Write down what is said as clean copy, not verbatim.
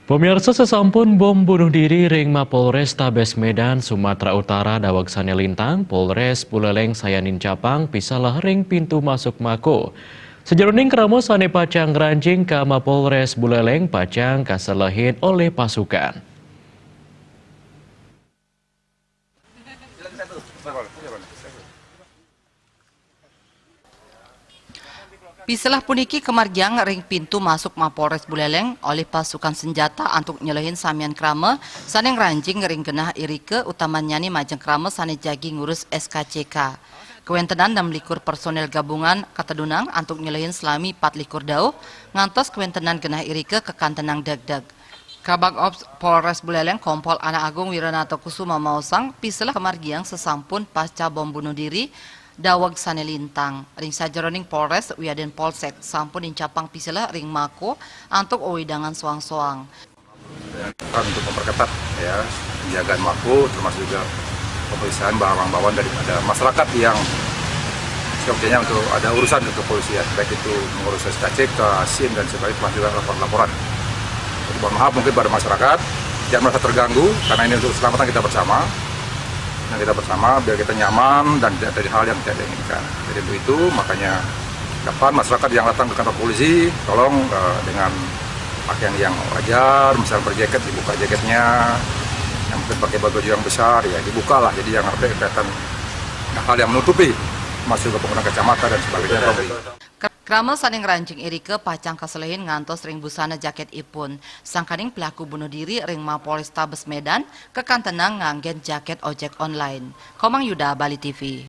Pemirsa, sesampun bom bunuh diri ring Mapolres Tabes Medan, Sumatera Utara, Dawag Sane Lintang, Polres Buleleng Sayanin Capang, pisalah ring pintu masuk Mako. Sejeroning keramo sane pacang ranjing ke Mapolres Buleleng pacang kaselahin oleh pasukan. Pisalah puniki kemargiang ring pintu masuk Mapolres Buleleng oleh pasukan senjata untuk nyelehin samian krama saneng ranjing ring genah irike utamanya ni majeng krama sane jagi ngurus SKCK. Kewentenan 6 personel gabungan Katadunang untuk nyelehin selami 4 dau ngantos kewentenan genah irike ke kantenang degdeg. Kabag Ops Polres Buleleng Kompol Ana Agung Wiranato Kusuma Mausang pisalah kemargiang sesampun pasca bom bunuh diri Dawag Sane Lintang, ring sajeroning Polres Wiaden Polsek, sampun incapang pisalah ring Mako antuk owidangan soang-soang. Untuk memperketat ya penjagaan Mako, termasuk juga pemeriksaan barang bawaan daripada masyarakat yang sepertinya untuk ada urusan ke kepolisian, baik itu mengurus SKCK, SIM dan sebagainya, juga laporan-laporan. Jadi mohon maaf mungkin pada masyarakat jangan merasa terganggu karena ini untuk keselamatan kita bersama. Biar kita nyaman dan tidak terjadi hal yang tidak diinginkan. Jadi untuk itu makanya kapan masyarakat yang datang ke kantor polisi tolong dengan pakaian yang wajar, misalnya berjaket dibuka jaketnya, yang mungkin pakai baju yang besar ya dibuka lah, jadi yang ada kelihatan hal yang menutupi, masuk ke penggunaan kacamata dan sebagainya. Krama saning ranjing irike pacang kaselehin ngantos ring busana jaket ipun. Sangkaning pelaku bunuh diri ring Mapolres Tabes Medan kekantenang nganggen jaket ojek online. Komang Yuda, Bali TV.